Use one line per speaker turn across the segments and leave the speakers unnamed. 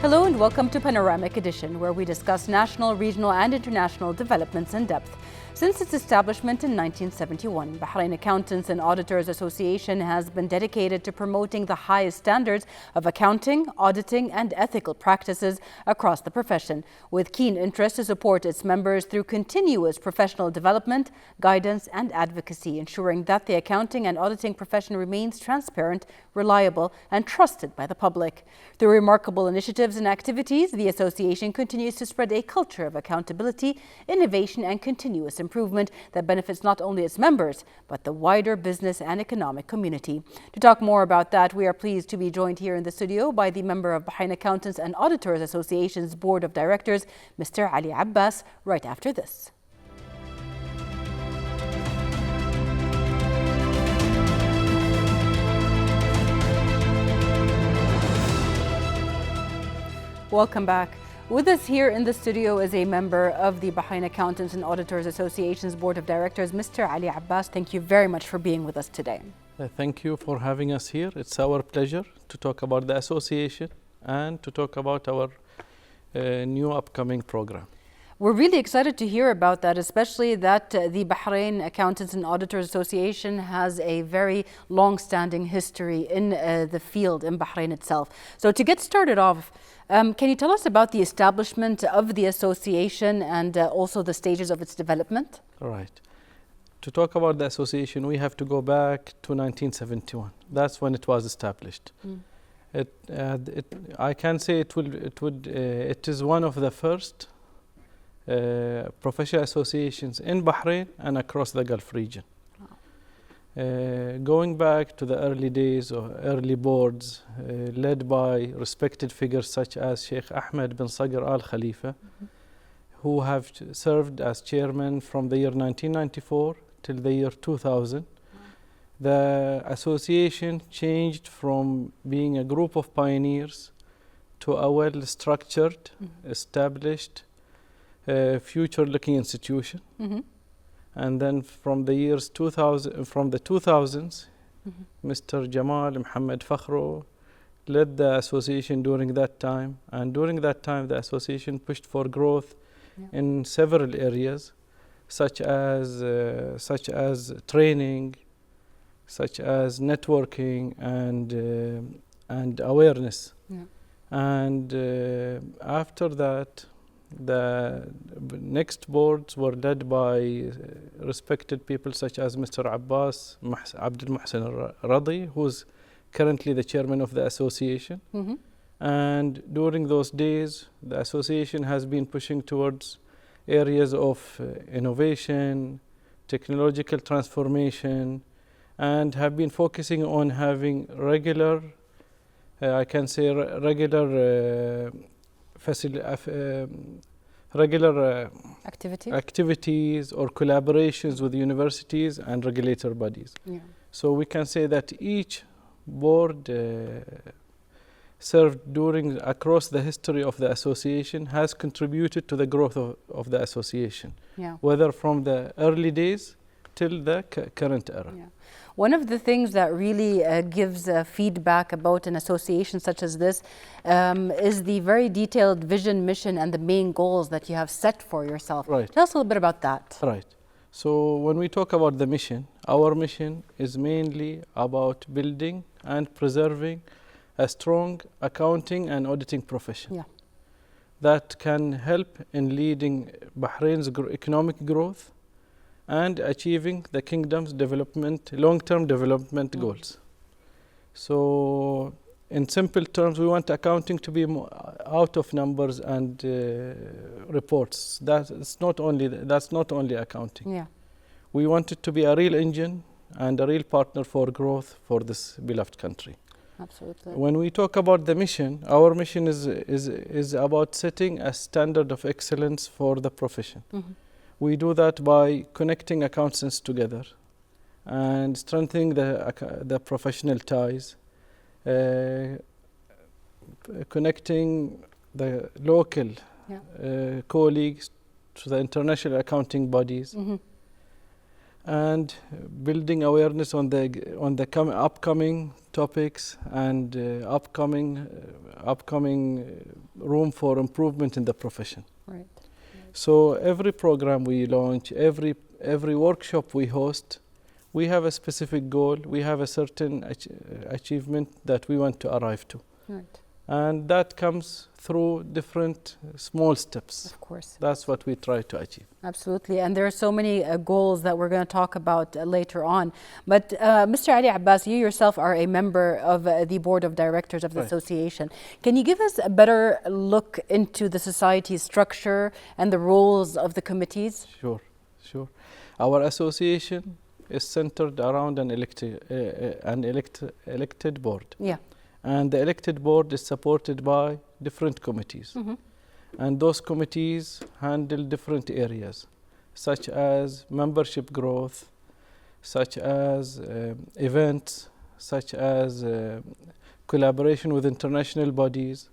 Hello and welcome to Panoramic Edition, where we discuss national, regional and international developments in depth. Since its establishment in 1971, Bahrain Accountants and Auditors Association has been dedicated to promoting the highest standards of accounting, auditing and ethical practices across the profession, with keen interest to support its members through continuous professional development, guidance and advocacy, ensuring that the accounting and auditing profession remains transparent, reliable and trusted by the public. Through remarkable initiatives and activities, the association continues to spread a culture of accountability, innovation and continuous improvement that benefits not only its members, but the wider business and economic community. To talk more about that, we are pleased to be joined here in the studio by the member of Bahrain Accountants and Auditors Association's Board of Directors, Mr. Ali Abbas, right after this. Welcome back. With us here in the studio is a member of the Bahrain Accountants and Auditors Association's Board of Directors, Mr. Ali Abbas. Thank you very much for being with us today.
Thank you for having us here. It's our pleasure to talk about the association and to talk about our new upcoming program.
We're really excited to hear about that, especially that the Bahrain Accountants and Auditors Association has a very long-standing history in the field in Bahrain itself. So to get started off, can you tell us about the establishment of the association and also the stages of its development?
All right. To talk about the association, we have to go back to 1971. That's when it was established. I can say it is one of the first professional associations in Bahrain and across the Gulf region. Going back to the early days or early boards led by respected figures such as Sheikh Ahmed bin Sagr Al Khalifa, who have served as chairman from the year 1994 till the year 2000. The association changed from being a group of pioneers to a well-structured, established, future-looking institution. And then from the years 2000, from the 2000s, Mr. Jamal Muhammad Fakhro led the association during that time. And during that time, the association pushed for growth in several areas, such as training, such as networking and awareness. And after that, the next boards were led by respected people such as Mr. Abbas Abdul Muhsin Radi, who's currently the chairman of the association. And during those days, the association has been pushing towards areas of innovation, technological transformation, and have been focusing on having regular, I can say regular activities or collaborations with universities and regulator bodies. So we can say that each board served across the history of the association has contributed to the growth of the association, whether from the early days till the current era.
One of the things that really gives feedback about an association such as this is the very detailed vision, mission and the main goals that you have set for yourself.
Right.
Tell us a little bit about that.
Right. So when we talk about the mission, our mission is mainly about building and preserving a strong accounting and auditing profession that can help in leading Bahrain's economic growth and achieving the kingdom's development, long-term development goals. So in simple terms, we want accounting to be out of numbers and reports. That's not only accounting. We want it to be a real engine and a real partner for growth for this beloved country.
Absolutely.
When we talk about the mission, our mission is about setting a standard of excellence for the profession. We do that by connecting accountants together and strengthening the professional ties, connecting the local colleagues to the international accounting bodies, and building awareness on the upcoming topics and upcoming room for improvement in the profession.
Right.
So every program we launch, every workshop we host, we have a specific goal. We have a certain achievement that we want to arrive to.
Right.
And that comes through different small steps.
Of course.
That's what we try to achieve.
Absolutely. And there are so many goals that we're going to talk about later on. But Mr. Ali Abbas, you yourself are a member of the board of directors of the association. Can you give us a better look into the society's structure and the roles of the committees?
Sure. Our association is centered around an elected board.
Yeah.
And the elected board is supported by different committees. And those committees handle different areas, such as membership growth, such as events, such as collaboration with international bodies,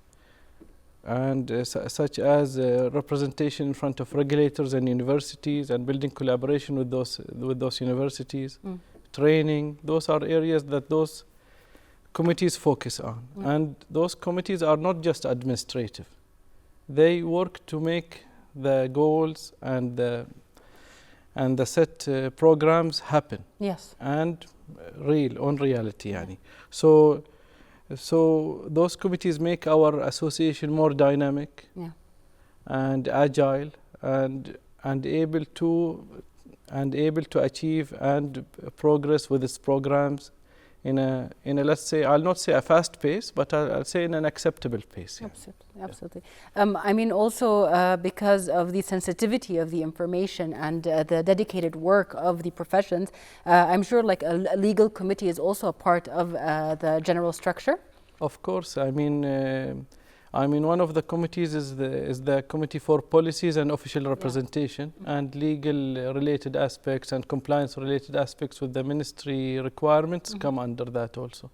and such as representation in front of regulators and universities, and building collaboration with those universities, training. Those are areas that those committees focus on. And those committees are not just administrative. They work to make the goals and the set programs happen.
Yes.
And on reality. Yani. So those committees make our association more dynamic, and agile, and able to achieve and progress with its programs in a let's say, I'll not say a fast pace, but I'll say in an acceptable pace. Yeah.
Absolutely. I mean, also because of the sensitivity of the information and the dedicated work of the professions, I'm sure like a legal committee is also a part of the general structure.
Of course. I mean, one of the committees is the Committee for Policies and Official Representation, and legal related aspects and compliance related aspects with the ministry requirements come under that also.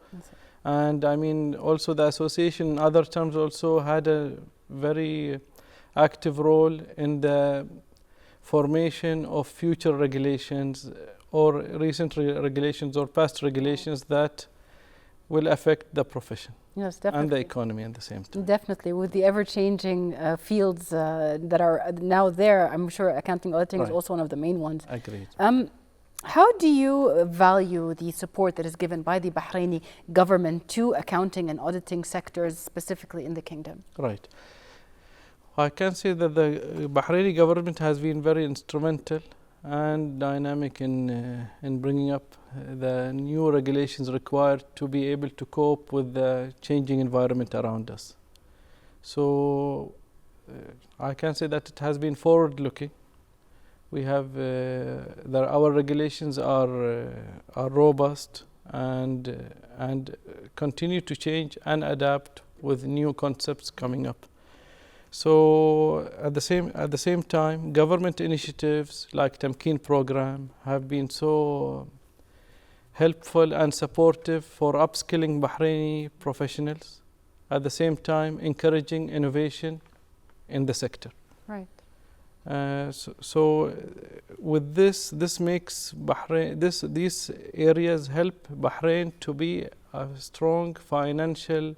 And I mean, also the association in other terms also had a very active role in the formation of future regulations or recent regulations or past regulations that will affect the profession.
Yes, definitely.
And the economy at the same time.
Definitely. With the ever-changing fields that are now there, I'm sure accounting auditing is also one of the main ones.
Agreed.
How do you value the support that is given by the Bahraini government to accounting and auditing sectors, specifically in the kingdom?
Right. I can say that the Bahraini government has been very instrumental and dynamic in bringing up the new regulations required to be able to cope with the changing environment around us. So I can say that it has been forward-looking. We have our regulations are robust and continue to change and adapt with new concepts coming up. So at the same time, government initiatives like Tamkeen program have been so helpful and supportive for upskilling Bahraini professionals. At the same time, encouraging innovation in the sector.
Right.
So with this makes Bahrain, these areas help Bahrain to be a strong financial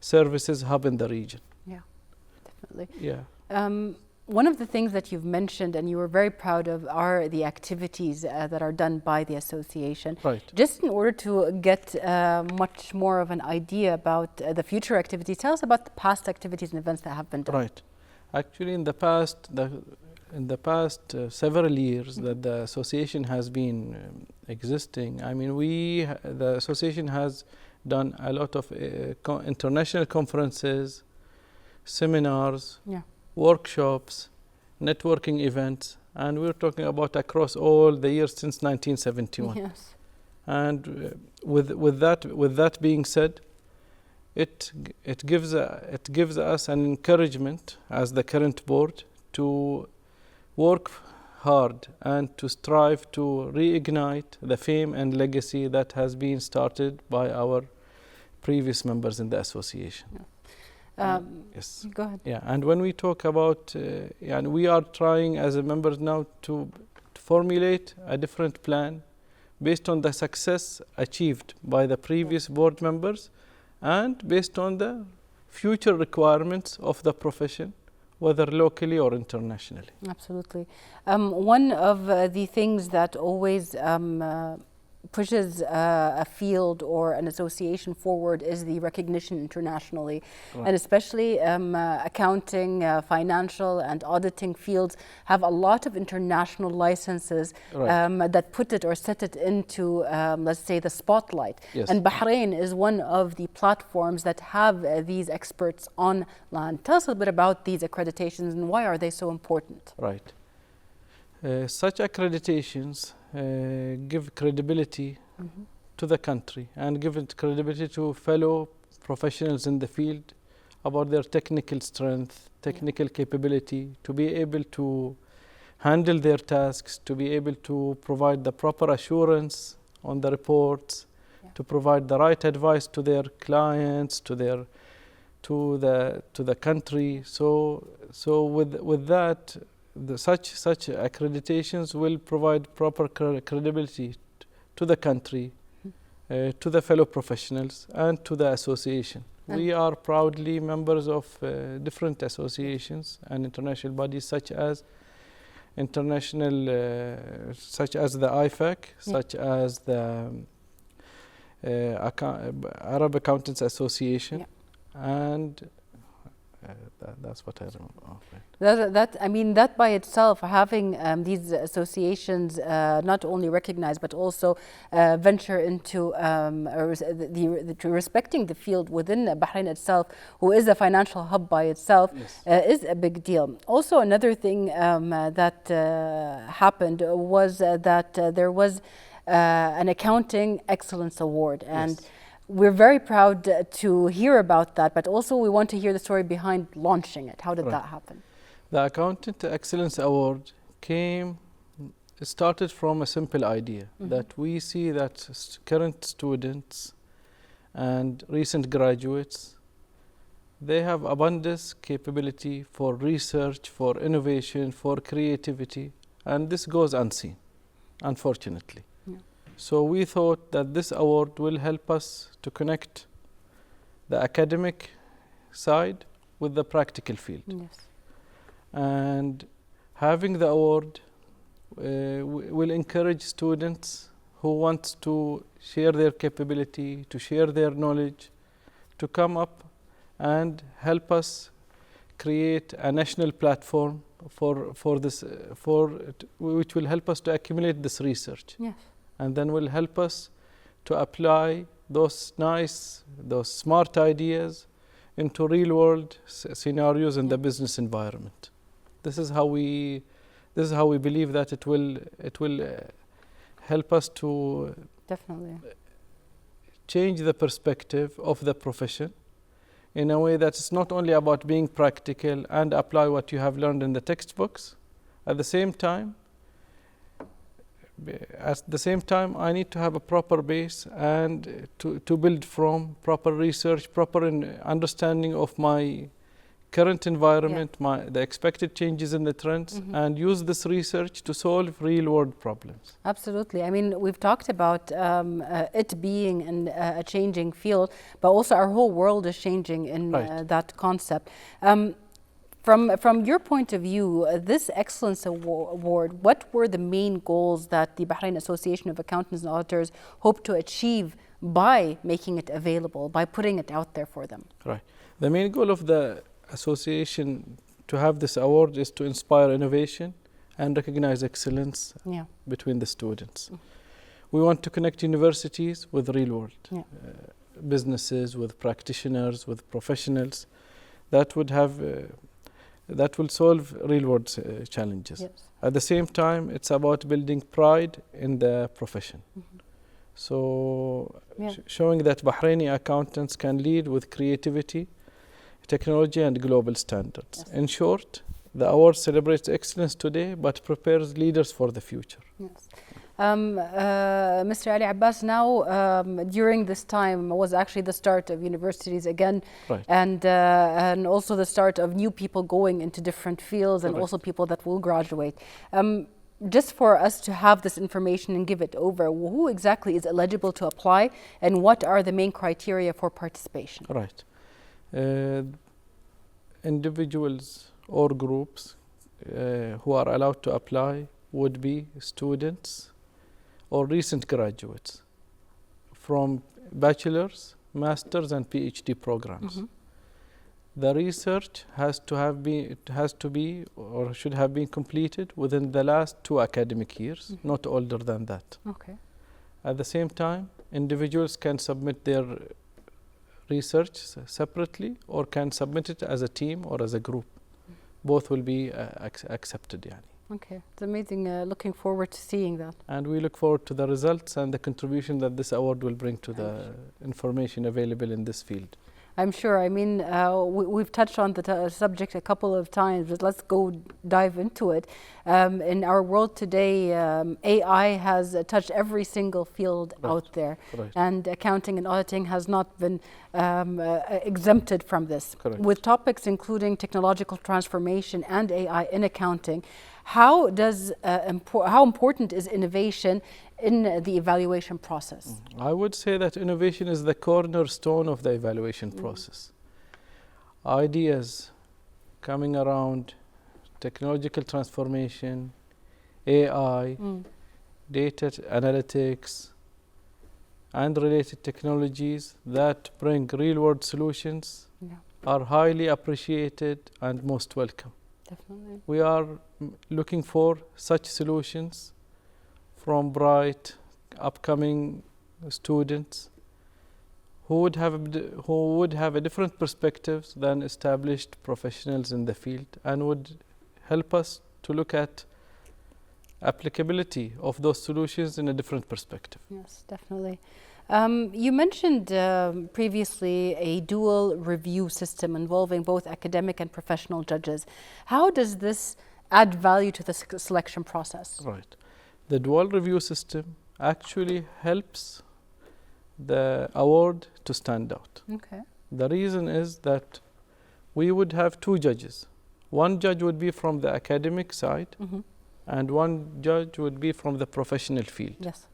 services hub in the region.
Yeah, definitely.
Yeah.
One of the things that you've mentioned and you were very proud of are the activities that are done by the association.
Right.
Just in order to get much more of an idea about the future activities, tell us about the past activities and events that have been done.
Right. Actually, in the past several years that the association has been existing, I mean, the association has done a lot of international conferences, seminars, workshops, networking events, and we're talking about across all the years since 1971.
Yes.
And with that being said, it gives us an encouragement as the current board to work hard and to strive to reignite the fame and legacy that has been started by our previous members in the association.
Yes. Go ahead.
Yeah, and when we talk about, and we are trying as a members now to formulate a different plan based on the success achieved by the previous board members and based on the future requirements of the profession, whether locally or internationally.
Absolutely. One of the things that always pushes a field or an association forward is the recognition internationally.
Right.
And especially accounting, financial and auditing fields have a lot of international licenses. Right. That put it or set it into, let's say, the spotlight.
Yes.
And Bahrain is one of the platforms that have these experts on land. Tell us a little bit about these accreditations and why are they so important?
Right. Such accreditations give credibility to the country and give it credibility to fellow professionals in the field about their technical strength, technical capability, to be able to handle their tasks, to be able to provide the proper assurance on the reports, to provide the right advice to their clients, to the country. So with that, such accreditations will provide proper credibility to the country, to the fellow professionals, and to the association. We are proudly members of different associations and international bodies, such as the IFAC, such as the Arab Accountants Association, and that's what I remember.
I mean, that by itself, having these associations not only recognize but also venture into respecting the field within Bahrain itself, who is a financial hub by itself, is a big deal. Also, another thing that happened was that there was an Accounting Excellence Award. And we're very proud to hear about that, but also we want to hear the story behind launching it. How did that happen?
The Accountant Excellence Award started from a simple idea that we see that current students and recent graduates, they have abundance capability for research, for innovation, for creativity, and this goes unseen, unfortunately. So we thought that this award will help us to connect the academic side with the practical field. And having the award will encourage students who want to share their capability, to share their knowledge, to come up and help us create a national platform which will help us to accumulate this research. And then will help us to apply those smart ideas into real world scenarios in the business environment. This is how we believe that it will help us to change the perspective of the profession in a way that it's not only about being practical and apply what you have learned in the textbooks. At the same time, I need to have a proper base and to build from proper research, proper understanding of my current environment, the expected changes in the trends, and use this research to solve real-world problems.
Absolutely. I mean, we've talked about it being a changing field, but also our whole world is changing in that concept. From your point of view, this Excellence Award, what were the main goals that the Bahrain Association of Accountants and Auditors hoped to achieve by making it available, by putting it out there for them?
Right. The main goal of the association to have this award is to inspire innovation and recognize excellence between the students. We want to connect universities with real world businesses, with practitioners, with professionals that would have that will solve real-world challenges. At the same time, it's about building pride in the profession. So showing that Bahraini accountants can lead with creativity, technology, and global standards. In short, the award celebrates excellence today, but prepares leaders for the future.
Mr. Ali Abbas, now during this time was actually the start of universities again, and also the start of new people going into different fields, and also people that will graduate. just for us to have this information and give it over, who exactly is eligible to apply and what are the main criteria for participation?
Right. Individuals or groups who are allowed to apply would be students or recent graduates from bachelor's, master's and PhD programs. The research has to be or should have been completed within the last 2 academic years, not older than that.
Okay.
At the same time, individuals can submit their research separately or can submit it as a team or as a group. Both will be accepted. Yani.
Okay, it's amazing. Looking forward to seeing that.
And we look forward to the results and the contribution that this award will bring to the information available in this field.
I'm sure. I mean, we've touched on the subject a couple of times, but let's go dive into it. In our world today, AI has touched every single field out there, and accounting and auditing has not been exempted from this.
Correct.
With topics including technological transformation and AI in accounting, how important is innovation in the evaluation process?
I would say that innovation is the cornerstone of the evaluation process. Ideas coming around technological transformation, AI, data analytics, and related technologies that bring real-world solutions are highly appreciated and most welcome.
Definitely.
We are looking for such solutions from bright, upcoming students who would have a different perspectives than established professionals in the field and would help us to look at applicability of those solutions in a different perspective.
Yes, definitely. You mentioned previously a dual review system involving both academic and professional judges. How does this add value to the selection process?
Right. The dual review system actually helps the award to stand out.
Okay.
The reason is that we would have 2 judges. One judge would be from the academic side, and one judge would be from the professional field.
Yes.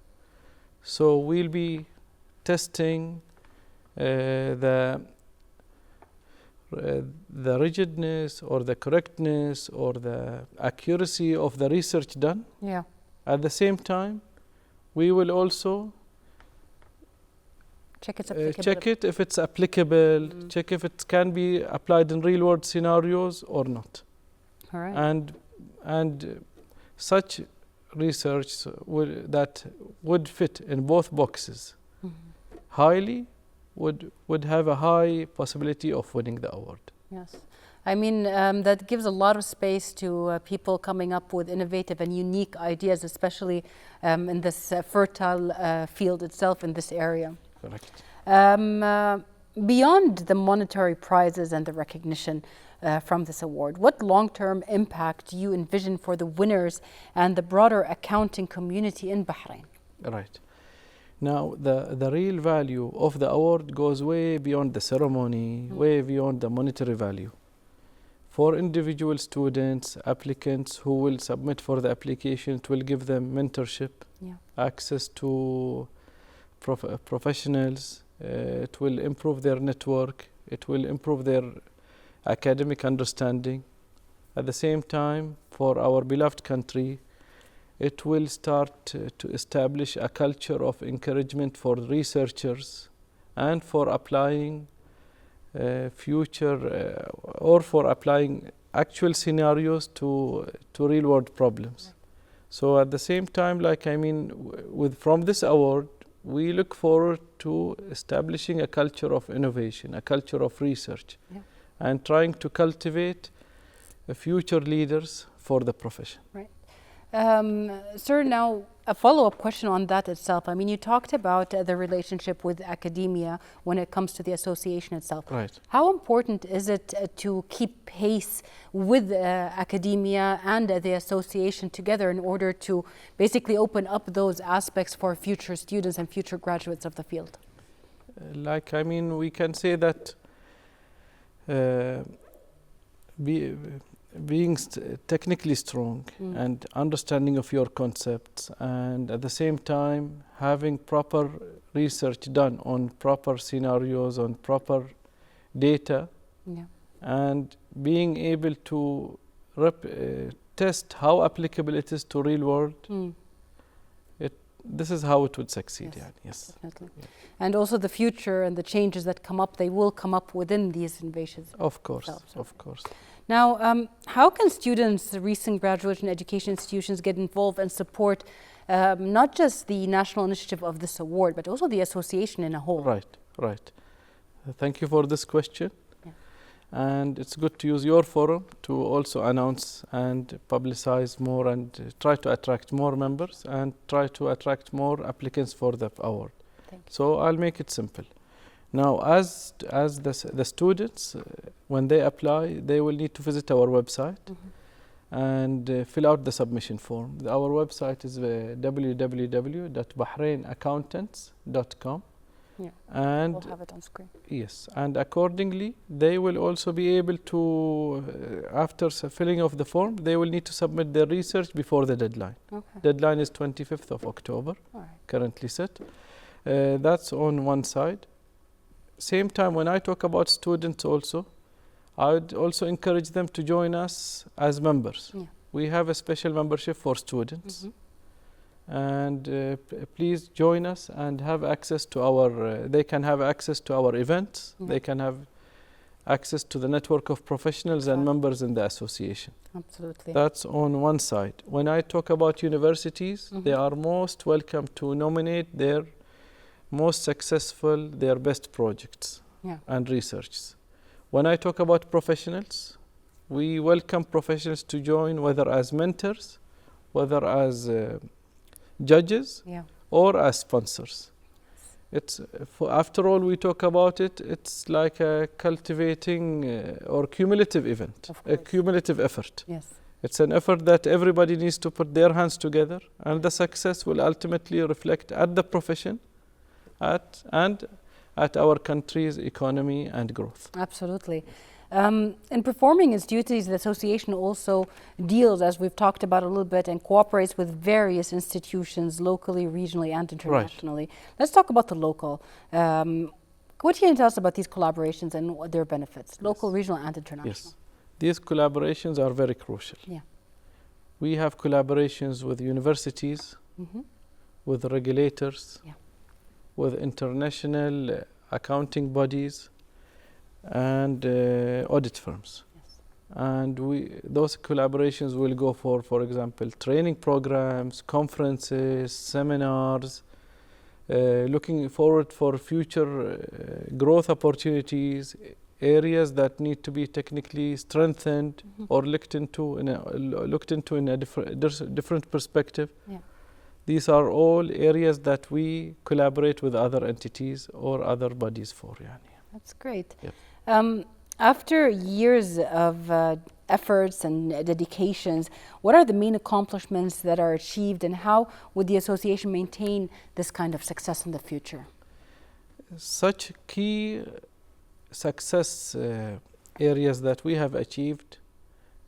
So we'll be testing the rigidness or the correctness or the accuracy of the research done.
Yeah.
At the same time, we will also
check
it if it's applicable, check if it can be applied in real-world scenarios or not.
All right.
And such research that would fit in both boxes highly would have a high possibility of winning the award.
Yes. I mean, that gives a lot of space to people coming up with innovative and unique ideas, especially in this fertile field itself in this area.
Correct.
Beyond the monetary prizes and the recognition from this award, what long-term impact do you envision for the winners and the broader accounting community in Bahrain?
Right. Now, the real value of the award goes way beyond the ceremony, way beyond the monetary value. For individual students, applicants who will submit for the application, it will give them mentorship, access to professionals, it will improve their network, it will improve their academic understanding. At the same time, for our beloved country, it will start to establish a culture of encouragement for researchers and for applying or for applying actual scenarios to real world problems. So at the same time, from this award, we look forward to establishing a culture of innovation, a culture of research, and trying to cultivate future leaders for the profession.
Right. Sir, now a follow-up question on that itself. I mean, you talked about the relationship with academia when it comes to the association itself.
Right.
How important is it to keep pace with academia and the association together in order to basically open up those aspects for future students and future graduates of the field?
We can say that being technically strong and understanding of your concepts, and at the same time having proper research done on proper scenarios, on proper data, and being able to test how applicable it is to real world. This is how it would succeed. Yes,
definitely. Yeah. And also the future and the changes that come up, they will come up within these innovations.
Of course, of course.
Now, how can students, recent graduation education institutions get involved and support not just the national initiative of this award, but also the association in a whole?
Right. Thank you for this question. And it's good to use your forum to also announce and publicize more and try to attract more members and try to attract more applicants for the award. So I'll make it simple. Now, as the students, when they apply, they will need to visit our website and fill out the submission form. Our website is www.bahrainaccountants.com. And
we'll have it on screen.
Yes, and accordingly, they will also be able to, after filling of the form, they will need to submit their research before the deadline. Deadline is 25th of October, currently set. That's on one side. Same time, when I talk about students also, I would also encourage them to join us as members. We have a special membership for students. And please join us and have access to our, they can have access to our events, they can have access to the network of professionals and members in the association.
Absolutely.
That's on one side. When I talk about universities, they are most welcome to nominate their most successful, their best projects and research. When I talk about professionals, we welcome professionals to join, whether as mentors, whether as judges or as sponsors. It's after all, we talk about it, it's like a cultivating or cumulative event, a cumulative effort. It's an effort that everybody needs to put their hands together, and the success will ultimately reflect at the profession and at our country's economy and growth.
Absolutely. In performing its duties, the association also deals, as we've talked about a little bit, and cooperates with various institutions locally, regionally, and internationally. Let's talk about the local. What can you tell us about these collaborations and their benefits, local, regional, and international?
Yes, these collaborations are very crucial. We have collaborations with universities, with regulators, with international accounting bodies, and audit firms. And those collaborations will go for example, training programs, conferences, seminars, looking forward for future growth opportunities, areas that need to be technically strengthened or looked into in a different perspective. These are all areas that we collaborate with other entities or other bodies for.
That's great. After years of efforts and dedications, what are the main accomplishments that are achieved, and how would the association maintain this kind of success in the future?
Such key success areas that we have achieved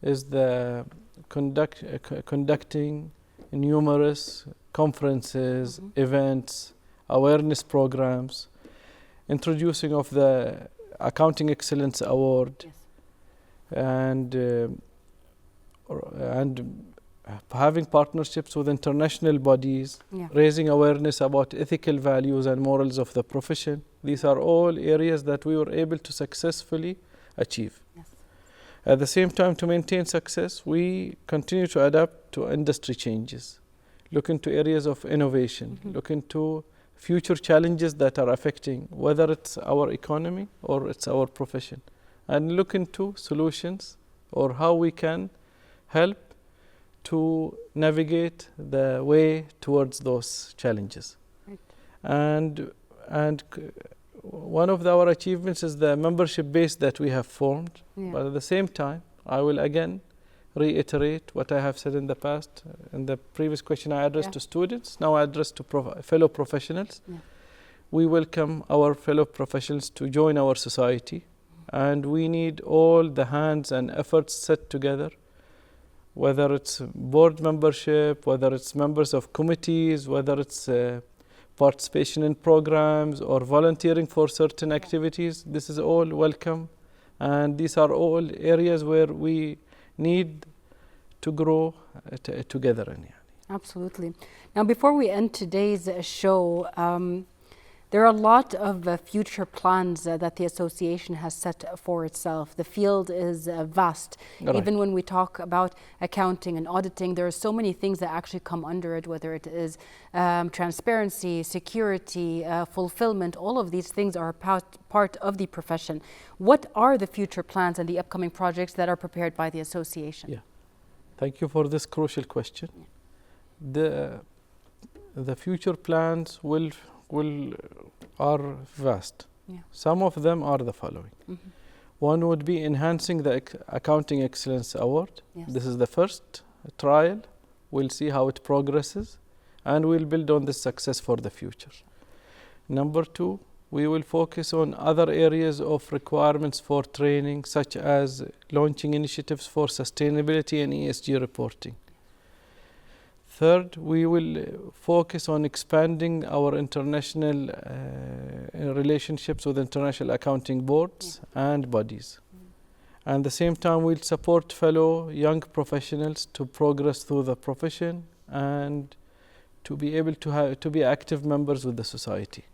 is the conducting numerous conferences, events, awareness programs, introducing of the Accounting Excellence Award, and having partnerships with international bodies, raising awareness about ethical values and morals of the profession. These are all areas that we were able to successfully achieve. At the same time, to maintain success, we continue to adapt to industry changes, look into areas of innovation, look into future challenges that are affecting whether it's our economy or it's our profession, and look into solutions or how we can help to navigate the way towards those challenges. And one of our achievements is the membership base that we have formed. But at the same time, I will again reiterate what I have said in the past. In the previous question I addressed to students, now I address to fellow professionals. We welcome our fellow professionals to join our society, And we need all the hands and efforts set together, whether it's board membership, whether it's members of committees, whether it's participation in programs or volunteering for certain activities. This is all welcome, and these are all areas where we need to grow together in.
Absolutely. Now, before we end today's show, there are a lot of future plans that the association has set for itself. The field is vast.
Right.
Even when we talk about accounting and auditing, there are so many things that actually come under it, whether it is transparency, security, fulfillment. All of these things are part of the profession. What are the future plans and the upcoming projects that are prepared by the association?
Yeah. Thank you for this crucial question. Yeah. The future plans are vast.
Yeah.
Some of them are the following.
Mm-hmm.
One would be enhancing the Accounting Excellence Award.
Yes.
This is the first trial. We'll see how it progresses, and we'll build on this success for the future. Number two, we will focus on other areas of requirements for training, such as launching initiatives for sustainability and ESG reporting. Third, we will focus on expanding our international relationships with international accounting boards and bodies. And at the same time, we'll support fellow young professionals to progress through the profession and to be able to be active members with the society.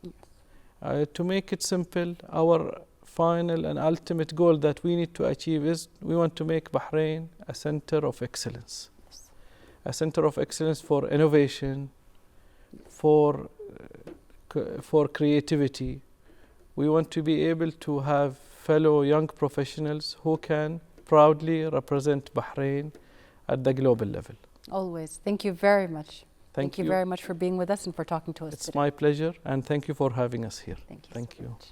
To make it simple, our final and ultimate goal that we need to achieve is we want to make Bahrain a center of excellence. A center of excellence for innovation, for creativity. We want to be able to have fellow young professionals who can proudly represent Bahrain at the global level.
Always. Thank you very much.
Thank you
very much for being with us and for talking to us
It's
today.
my pleasure, and thank you for having us here.
Thank you. Much.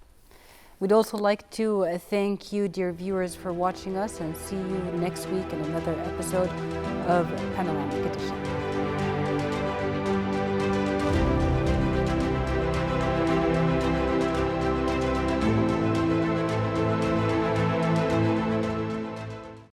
We'd also like to thank you, dear viewers, for watching us, and see you next week in another episode of Panoramic Edition.